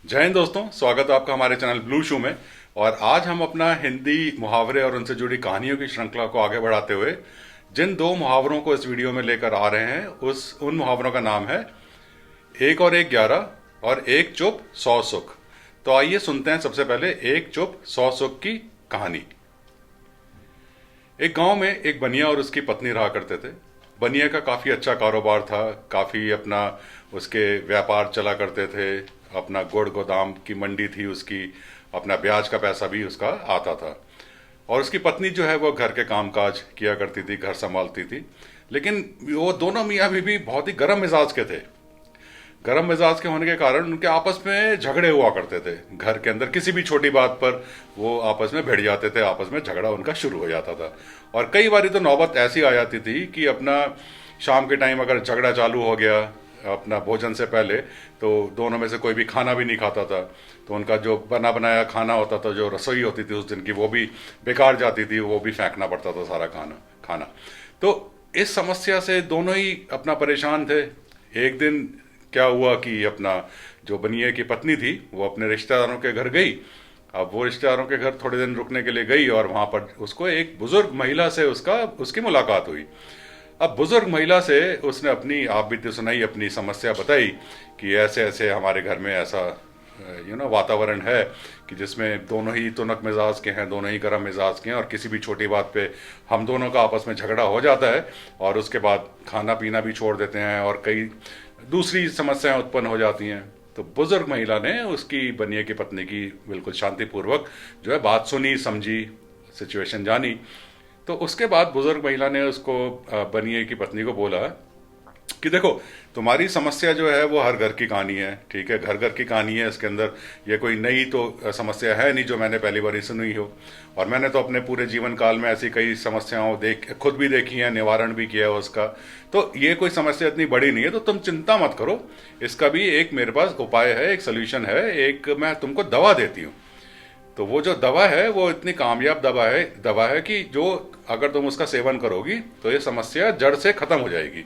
जय हिंद दोस्तों, स्वागत है आपका हमारे चैनल ब्लू शू में। और आज हम अपना हिंदी मुहावरे और उनसे जुड़ी कहानियों की श्रृंखला को आगे बढ़ाते हुए जिन दो मुहावरों को इस वीडियो में लेकर आ रहे हैं उन मुहावरों का नाम है एक और एक 11 और एक चुप 100 सुख। तो आइए सुनते हैं सबसे पहले एक चुप 100 सुख की कहानी। एक गांव में एक बनिया और उसकी पत्नी रहा करते थे। बनिया का काफ़ी अच्छा कारोबार था, काफ़ी अपना उसके व्यापार चला करते थे, अपना गुड़ गोदाम की मंडी थी उसकी, अपना ब्याज का पैसा भी उसका आता था। और उसकी पत्नी जो है वो घर के कामकाज किया करती थी, घर संभालती थी। लेकिन वो दोनों मियाँ बीवी बहुत ही गर्म मिजाज के थे। गर्म मिजाज के होने के कारण उनके आपस में झगड़े हुआ करते थे। घर के अंदर किसी भी छोटी बात पर वो आपस में भिड़ जाते थे, आपस में झगड़ा उनका शुरू हो जाता था। और कई बारी तो नौबत ऐसी आ जाती थी कि अपना शाम के टाइम अगर झगड़ा चालू हो गया अपना भोजन से पहले, तो दोनों में से कोई भी खाना भी नहीं खाता था। तो उनका जो बना बनाया खाना होता था, जो रसोई होती थी उस दिन की, वो भी बेकार जाती थी, वो भी फेंकना पड़ता था सारा खाना खाना। तो इस समस्या से दोनों ही अपना परेशान थे। एक दिन क्या हुआ कि अपना जो बनिए की पत्नी थी वो अपने रिश्तेदारों के घर गई। अब वो रिश्तेदारों के घर थोड़े दिन रुकने के लिए गई और वहां पर उसको एक बुजुर्ग महिला से उसकी मुलाकात हुई। अब बुजुर्ग महिला से उसने अपनी आप बीती सुनाई, अपनी समस्या बताई कि ऐसे ऐसे हमारे घर में ऐसा वातावरण है कि जिसमें दोनों ही तुनक मिजाज के हैं, दोनों ही गर्म मिजाज के हैं, और किसी भी छोटी बात पे हम दोनों का आपस में झगड़ा हो जाता है और उसके बाद खाना पीना भी छोड़ देते हैं और कई दूसरी समस्याएं उत्पन्न हो जाती हैं। तो बुजुर्ग महिला ने उसकी बनिए की पत्नी की बिल्कुल शांतिपूर्वक जो है बात सुनी, समझी, सिचुएशन जानी। तो उसके बाद बुजुर्ग महिला ने उसको बनिए की पत्नी को बोला कि देखो, तुम्हारी समस्या जो है वो हर घर की कहानी है, ठीक है, घर घर की कहानी है, इसके अंदर ये कोई नई तो समस्या है नहीं जो मैंने पहली बार सुनी हो। और मैंने तो अपने पूरे जीवन काल में ऐसी कई समस्याओं खुद भी देखी है, निवारण भी किया है उसका। तो ये कोई समस्या इतनी बड़ी नहीं है, तो तुम चिंता मत करो, इसका भी एक मेरे पास उपाय है, एक सोल्यूशन है, एक मैं तुमको दवा देती हूँ। तो वो जो दवा है वो इतनी कामयाब दवा है कि जो अगर तुम उसका सेवन करोगी तो ये समस्या जड़ से खत्म हो जाएगी।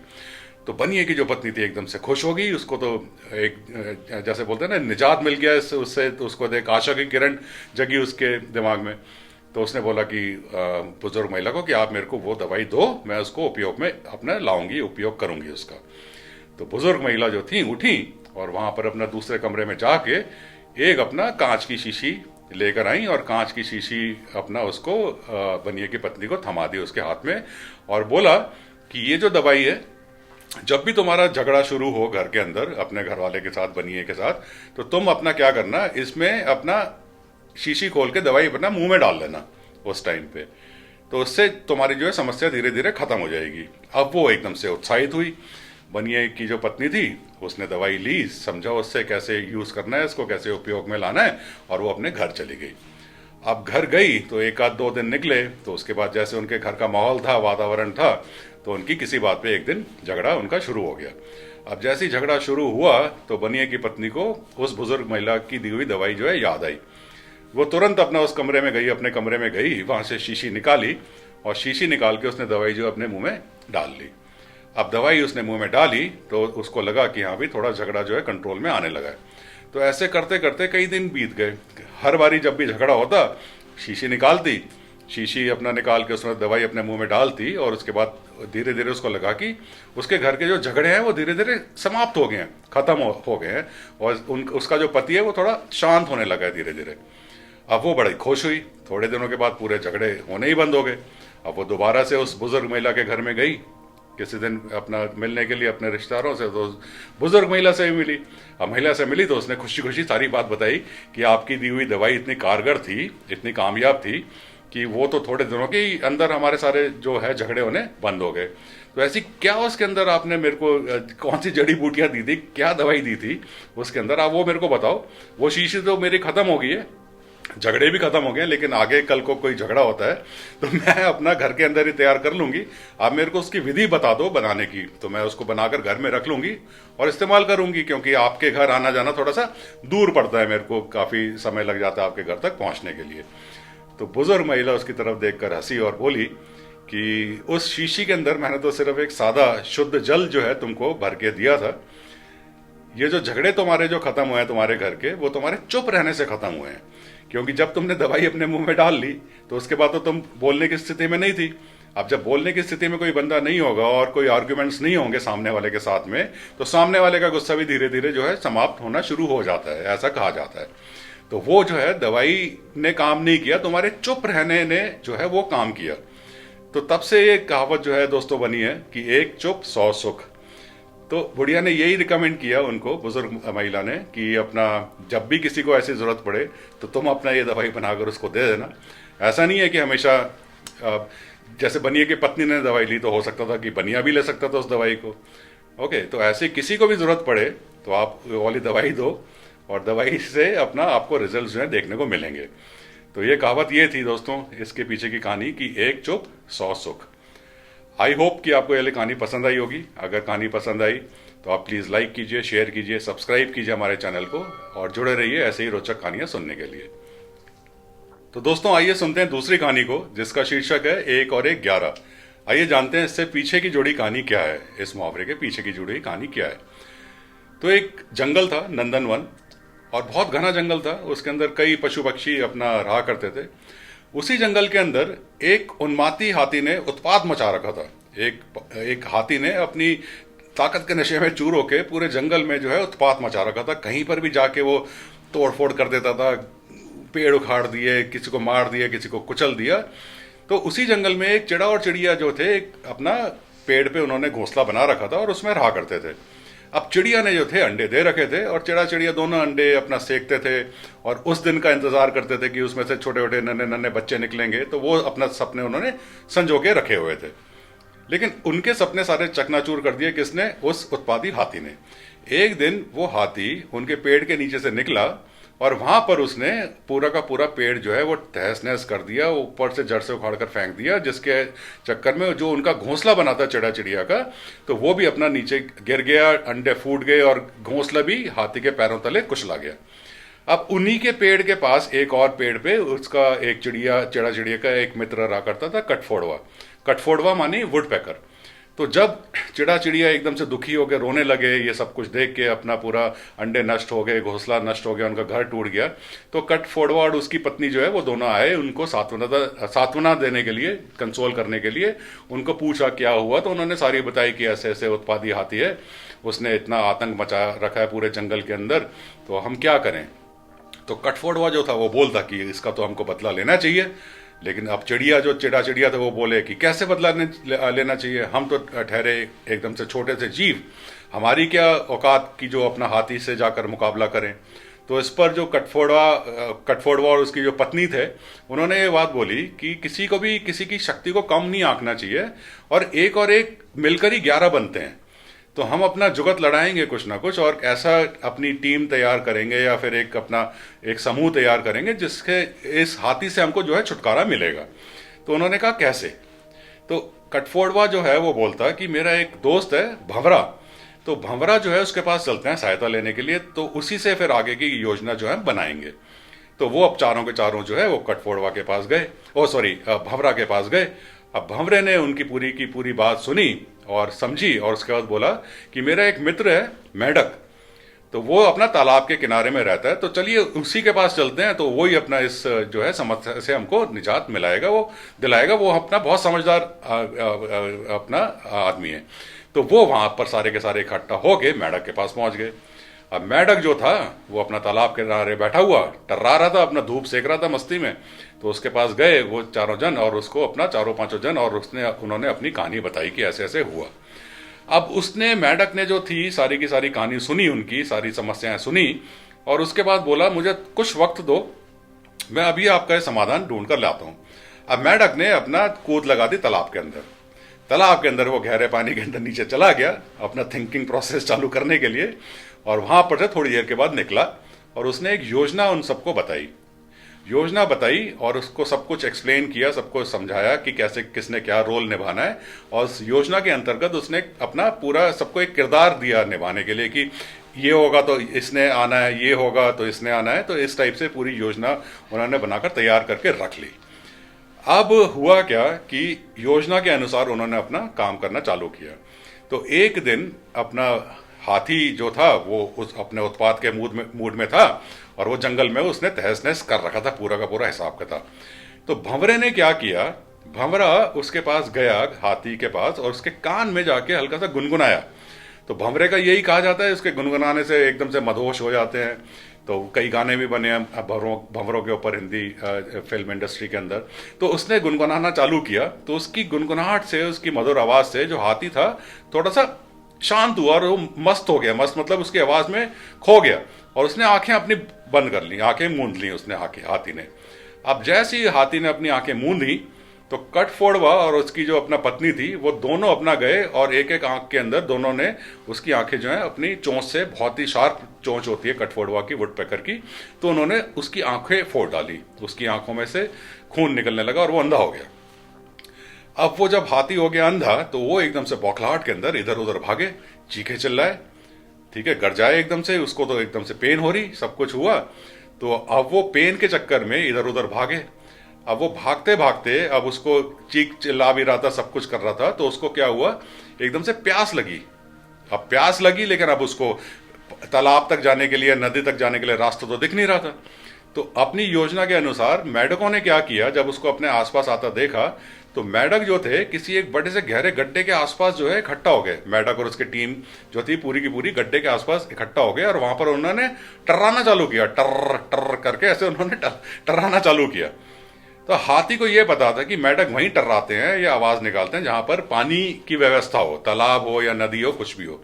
तो बनिए की जो पत्नी थी एकदम से खुश हो गई। उसको तो एक जैसे बोलते हैं ना, निजात मिल गया इससे, उससे तो उसको एक आशा की किरण जगी उसके दिमाग में। तो उसने बोला कि बुजुर्ग महिला को कि आप मेरे को वो दवाई दो, मैं उसको उपयोग में अपना लाऊंगी, उपयोग करूंगी उसका। तो बुजुर्ग महिला जो थी उठी और वहां पर अपना दूसरे कमरे में जाके एक अपना कांच की शीशी लेकर आई और कांच की शीशी अपना उसको बनिए की पत्नी को थमा दी उसके हाथ में और बोला कि ये जो दवाई है, जब भी तुम्हारा झगड़ा शुरू हो घर के अंदर अपने घर वाले के साथ, बनिए के साथ, तो तुम अपना क्या करना, इसमें अपना शीशी खोल के दवाई अपना मुंह में डाल लेना उस टाइम पे। तो उससे तुम्हारी जो है समस्या धीरे धीरे खत्म हो जाएगी। अब वो एकदम से उत्साहित हुई। बनिए की जो पत्नी थी उसने दवाई ली, समझा उससे कैसे यूज करना है, इसको कैसे उपयोग में लाना है, और वो अपने घर चली गई। अब घर गई तो एक आध दो दिन निकले, तो उसके बाद जैसे उनके घर का माहौल था, वातावरण था, तो उनकी किसी बात पे एक दिन झगड़ा उनका शुरू हो गया। अब जैसे ही झगड़ा शुरू हुआ तो बनिए की पत्नी को उस बुजुर्ग महिला की दी हुई दवाई जो है याद आई। वो तुरंत अपना उस कमरे में गई, अपने कमरे में गई, वहां से शीशी निकाली और शीशी निकाल के उसने दवाई जो अपने मुंह में डाल ली। अब दवाई उसने मुंह में डाली तो उसको लगा कि हाँ भी थोड़ा झगड़ा जो है कंट्रोल में आने लगा है। तो ऐसे करते करते कई दिन बीत गए। हर बारी जब भी झगड़ा होता, शीशी निकालती, शीशी अपना निकाल के उसने दवाई अपने मुंह में डालती और उसके बाद धीरे धीरे उसको लगा कि उसके घर के जो झगड़े हैं वो धीरे धीरे समाप्त हो गए हैं, खत्म हो गए हैं, और उसका जो पति है वो थोड़ा शांत होने लगा है धीरे धीरे। अब वो बड़ी खुश हुई। थोड़े दिनों के बाद पूरे झगड़े होने ही बंद हो गए। अब वो दोबारा से उस बुजुर्ग महिला के घर में गई किसी दिन अपना मिलने के लिए अपने रिश्तेदारों से, तो बुजुर्ग महिला से भी मिली। अब महिला से मिली तो उसने खुशी खुशी सारी बात बताई कि आपकी दी हुई दवाई इतनी कारगर थी, इतनी कामयाब थी कि वो तो थोड़े दिनों के अंदर हमारे सारे जो है झगड़े होने बंद हो गए। तो ऐसी क्या उसके अंदर आपने मेरे को कौन सी जड़ी बूटियां दी थी, क्या दवाई दी थी उसके अंदर, आप वो मेरे को बताओ। वो शीशी तो मेरी खत्म हो गई है, झगड़े भी खत्म हो गए, लेकिन आगे कल को कोई झगड़ा होता है तो मैं अपना घर के अंदर ही तैयार कर लूंगी। आप मेरे को उसकी विधि बता दो बनाने की, तो मैं उसको बनाकर घर में रख लूंगी और इस्तेमाल करूंगी, क्योंकि आपके घर आना जाना थोड़ा सा दूर पड़ता है, मेरे को काफी समय लग जाता है आपके घर तक पहुंचने के लिए। तो बुजुर्ग महिला उसकी तरफ देखकर हंसी और बोली कि उस शीशी के अंदर मैंने तो सिर्फ एक सादा शुद्ध जल जो है तुमको भर के दिया था, ये जो झगड़े तुम्हारे जो खत्म हुए हैं तुम्हारे घर के, वो तुम्हारे चुप रहने से खत्म हुए हैं। क्योंकि जब तुमने दवाई अपने मुंह में डाल ली तो उसके बाद तो तुम बोलने की स्थिति में नहीं थी। अब जब बोलने की स्थिति में कोई बंदा नहीं होगा और कोई आर्ग्यूमेंट्स नहीं होंगे सामने वाले के साथ में, तो सामने वाले का गुस्सा भी धीरे धीरे जो है समाप्त होना शुरू हो जाता है, ऐसा कहा जाता है। तो वो जो है दवाई ने काम नहीं किया, तुम्हारे चुप रहने ने जो है वो काम किया। तो तब से ये कहावत जो है दोस्तों बनी है कि एक चुप 100 सुख। तो बुढ़िया ने यही रिकमेंड किया उनको, बुजुर्ग महिला ने, कि अपना जब भी किसी को ऐसी जरूरत पड़े तो तुम अपना ये दवाई बनाकर उसको दे देना। ऐसा नहीं है कि हमेशा जैसे बनिया की पत्नी ने दवाई ली तो हो सकता था कि बनिया भी ले सकता था उस दवाई को। ओके, तो ऐसे किसी को भी जरूरत पड़े तो आप वो वाली दवाई दो और दवाई से अपना आपको रिजल्ट जो है देखने को मिलेंगे। तो ये कहावत ये थी दोस्तों, इसके पीछे की कहानी कि एक चुप 100 सुख। आई होप कि आपको ये कहानी पसंद आई होगी। अगर कहानी पसंद आई तो आप प्लीज़ लाइक कीजिए, शेयर कीजिए, सब्सक्राइब कीजिए हमारे चैनल को और जुड़े रहिए ऐसे ही रोचक कहानियां सुनने के लिए। तो दोस्तों आइए सुनते हैं दूसरी कहानी को, जिसका शीर्षक है 1 और 1 11। आइए जानते हैं इससे पीछे की जुड़ी कहानी क्या है, इस मुहावरे के पीछे की जुड़ी कहानी क्या है। तो एक जंगल था, नंदनवन, और बहुत घना जंगल था। उसके अंदर कई पशु पक्षी अपना रहा करते थे। उसी जंगल के अंदर एक उन्मादी हाथी ने उत्पात मचा रखा था। एक हाथी ने अपनी ताकत के नशे में चूर होके पूरे जंगल में जो है उत्पात मचा रखा था। कहीं पर भी जाके वो तोड़फोड़ कर देता था, पेड़ उखाड़ दिए, किसी को मार दिया, किसी को कुचल दिया। तो उसी जंगल में एक चिड़ा और चिड़िया जो थे, एक अपना पेड़ पे उन्होंने घोंसला बना रखा था और उसमें रहा करते थे। अब चिड़िया ने जो थे अंडे दे रखे थे और चिड़ा चिड़िया दोनों अंडे अपना सेकते थे और उस दिन का इंतजार करते थे कि उसमें से छोटे छोटे नन्हे नन्हे बच्चे निकलेंगे। तो वो अपना सपने उन्होंने संजो के रखे हुए थे। लेकिन उनके सपने सारे चकनाचूर कर दिए किसने? उस उत्पाती हाथी ने। एक दिन वो हाथी उनके पेड़ के नीचे से निकला और वहां पर उसने पूरा का पूरा पेड़ जो है वो तहस नहस कर दिया, ऊपर से जड़ से उखाड़ कर फेंक दिया, जिसके चक्कर में जो उनका घोंसला बना था चिड़ा चिड़िया का, तो वो भी अपना नीचे गिर गया, अंडे फूट गए और घोंसला भी हाथी के पैरों तले कुचला गया। अब उन्हीं के पेड़ के पास एक और पेड़ पे उसका एक चिड़ा चिड़िया का एक मित्र रहा करता था, कटफोड़वा। कटफोड़वा मानी वुडपेकर। तो जब चिड़ा चिड़िया एकदम से दुखी हो गए, रोने लगे, ये सब कुछ देख के, अपना पूरा अंडे नष्ट हो गए, घोंसला नष्ट हो गया, उनका घर टूट गया, तो कटफोड़वा और उसकी पत्नी जो है वो दोनों आए उनको सांत्वना देने के लिए, कंसोल करने के लिए। उनको पूछा क्या हुआ, तो उन्होंने सारी बताई कि ऐसे ऐसे उत्पाती हाथी है, उसने इतना आतंक मचा रखा है पूरे जंगल के अंदर, तो हम क्या करें। तो कटफोड़वा जो था वो बोलता कि इसका तो हमको बदला लेना चाहिए। लेकिन अब चिड़िया जो चिड़ा चिड़िया थे वो बोले कि कैसे बदला लेना चाहिए, हम तो ठहरे एकदम से छोटे से जीव, हमारी क्या औकात की जो अपना हाथी से जाकर मुकाबला करें। तो इस पर जो कटफोड़वा और उसकी जो पत्नी थे, उन्होंने ये बात बोली कि किसी को भी किसी की शक्ति को कम नहीं आंकना चाहिए और एक मिलकर ही 11 बनते हैं। तो हम अपना जुगत लड़ाएंगे कुछ ना कुछ और ऐसा अपनी टीम तैयार करेंगे या फिर एक समूह तैयार करेंगे जिसके इस हाथी से हमको जो है छुटकारा मिलेगा। तो उन्होंने कहा कैसे। तो कटफोड़वा जो है वो बोलता कि मेरा एक दोस्त है भंवरा, तो भंवरा जो है उसके पास चलते हैं सहायता लेने के लिए, तो उसी से फिर आगे की योजना जो है बनाएंगे। तो वो अब चारों के चारों जो है वो कटफोड़वा के पास गए, भंवरा के पास गए। अब भंवरे ने उनकी पूरी बात सुनी और समझी और उसके बाद बोला कि मेरा एक मित्र है मेढक, तो वो अपना तालाब के किनारे में रहता है, तो चलिए उसी के पास चलते हैं, तो वही अपना इस जो है समस्या से हमको निजात दिलाएगा। वो अपना बहुत समझदार अपना आदमी है। तो वो वहां पर सारे के सारे इकट्ठा होके मेढक के पास पहुंच गए। अब मेढक जो था वो अपना तालाब के किनारे बैठा हुआ टर्रा रहा था, अपना धूप सेक रहा था मस्ती में। तो उसके पास गए वो चारों जन और उसको अपना चारों पांचों जन, और उन्होंने अपनी कहानी बताई कि ऐसे ऐसे हुआ। अब उसने मेढक ने जो थी सारी की सारी कहानी सुनी, उनकी सारी समस्याएं सुनी और उसके बाद बोला मुझे कुछ वक्त दो, मैं अभी आपका समाधान ढूंढ कर लाता हूं। अब मेढक ने अपना कूद लगा दी तालाब के अंदर। तालाब के अंदर वो गहरे पानी के अंदर नीचे चला गया अपना थिंकिंग प्रोसेस चालू करने के लिए, और वहां पर से थोड़ी देर के बाद निकला और उसने एक योजना उन सबको बताई और उसको सब कुछ एक्सप्लेन किया, सबको समझाया कि कैसे किसने क्या रोल निभाना है। और उस योजना के अंतर्गत उसने अपना पूरा सबको एक किरदार दिया निभाने के लिए कि ये होगा तो इसने आना है, ये होगा तो इसने आना है। तो इस टाइप से पूरी योजना उन्होंने बनाकर तैयार करके रख ली। अब हुआ क्या कि योजना के अनुसार उन्होंने अपना काम करना चालू किया। तो एक दिन अपना हाथी जो था वो उस अपने उत्पाद के मूड में था, और वो जंगल में उसने तहस नहस कर रखा था, पूरा का पूरा हिसाब किताब। तो भंवरे ने क्या किया, भंवरा उसके पास गया, हाथी के पास, और उसके कान में जाके हल्का सा गुनगुनाया। तो भंवरे का यही कहा जाता है, उसके गुनगुनाने से एकदम से मदहोश हो जाते हैं। तो कई गाने भी बने हैं भंवरों के ऊपर हिंदी फिल्म इंडस्ट्री के अंदर। तो उसने गुनगुनाना चालू किया, तो उसकी गुनगुनाहट से, उसकी मधुर आवाज से जो हाथी था थोड़ा सा शांत हुआ, और वो मस्त हो गया। मस्त मतलब उसकी आवाज में खो गया, और उसने आंखें अपनी बंद कर ली, आंखें मूंद ली उसने, हाथी ने। अब जैसे ही हाथी ने अपनी आंखें मूंदी, तो कठफोड़वा और उसकी जो अपना पत्नी थी वो दोनों अपना गए, और एक एक आंख के अंदर दोनों ने उसकी आंखें जो है अपनी चोंच से, बहुत ही शार्प चोंच होती है कठफोड़वा की, वुडपेकर की, तो उन्होंने उसकी आंखें फोड़ डाली। उसकी आंखों में से खून निकलने लगा और वो अंधा हो गया। अब वो जब हाथी हो गया अंधा, तो वो एकदम से बौखलाहट के अंदर इधर उधर भागे, चीखे चिल्लाए, ठीक है, गरजाए एकदम से। उसको तो एकदम से पेन हो रही, सब कुछ हुआ। तो अब वो पेन के चक्कर में इधर उधर भागे। अब वो भागते भागते, अब उसको चीख चिल्ला भी रहा था, सब कुछ कर रहा था, तो उसको क्या हुआ, एकदम से प्यास लगी। अब प्यास लगी, लेकिन अब उसको तालाब तक जाने के लिए, नदी तक जाने के लिए रास्ता तो दिख नहीं रहा था। तो अपनी योजना के अनुसार मेढकों ने क्या किया, जब उसको अपने आसपास आता देखा, तो मेढक जो थे किसी एक बड़े से गहरे गड्ढे के आसपास जो है इकट्ठा हो गए। मेढक और उसकी टीम जो थी पूरी की पूरी गड्ढे के आसपास इकट्ठा हो गए, और वहां पर उन्होंने टर्राना चालू किया, टर टर करके ऐसे उन्होंने टर्राना चालू किया। तो हाथी को यह पता था कि मेढक वहीं टर्राते हैं या आवाज निकालते हैं जहां पर पानी की व्यवस्था हो, तालाब हो या नदी हो, कुछ भी हो।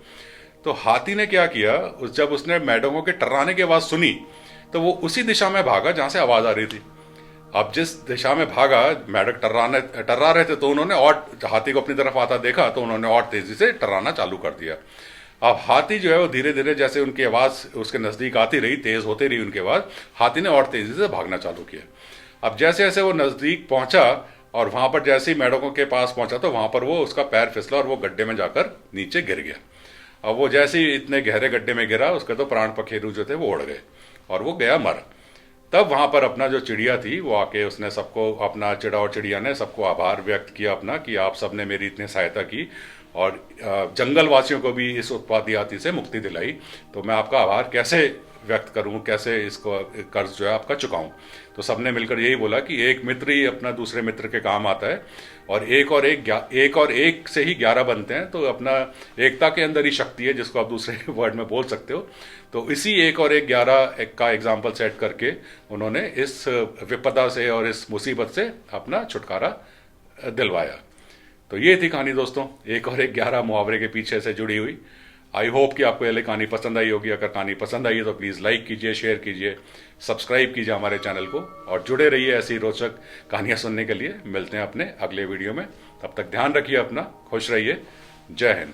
तो हाथी ने क्या किया, जब उसने मेढकों के टर्राने की आवाज सुनी, तो वो उसी दिशा में भागा जहां से आवाज आ रही थी। अब जिस दिशा में भागा, मेढक टर्रा रहे थे, तो उन्होंने और हाथी को अपनी तरफ आता देखा, तो उन्होंने और तेजी से टर्राना चालू कर दिया। अब हाथी जो है वो धीरे धीरे, जैसे उनकी आवाज उसके नजदीक आती रही, तेज होती रही उनकी आवाज, हाथी ने और तेजी से भागना चालू किया। अब जैसे जैसे वो नजदीक पहुंचा, और वहां पर जैसे ही मेढकों के पास पहुंचा, तो वहां पर वो उसका पैर फिसला और वो गड्ढे में जाकर नीचे गिर गया। अब वो जैसे ही इतने गहरे गड्ढे में गिरा, उसके तो प्राण पखेरु जो थे वो उड़ गए, और वो गया मर। तब वहां पर अपना जो चिड़िया थी वो आके, उसने सबको, अपना चिड़ा और चिड़िया ने सबको आभार व्यक्त किया अपना, कि आप सबने मेरी इतनी सहायता की, और जंगल वासियों को भी इस उत्पाती से मुक्ति दिलाई। तो मैं आपका आभार कैसे व्यक्त करूं, कैसे इसको कर्ज जो है आपका चुकाऊं। तो सबने मिलकर यही बोला कि एक मित्र ही अपना दूसरे मित्र के काम आता है, और एक और एक से ही 11 बनते हैं। तो अपना एकता के अंदर ही शक्ति है, जिसको आप दूसरे वर्ड में बोल सकते हो। तो इसी 1 और 1 11 का एग्जाम्पल सेट करके उन्होंने इस विपदा से और इस मुसीबत से अपना छुटकारा दिलवाया। तो ये थी कहानी दोस्तों, 1 और 1 11 मुहावरे के पीछे से जुड़ी हुई। आई होप कि आपको ये कहानी पसंद आई होगी। अगर कहानी पसंद आई है तो प्लीज़ लाइक कीजिए, शेयर कीजिए, सब्सक्राइब कीजिए हमारे चैनल को, और जुड़े रहिए ऐसी रोचक कहानियां सुनने के लिए। मिलते हैं अपने अगले वीडियो में, तब तक ध्यान रखिए अपना, खुश रहिए। जय हिंद।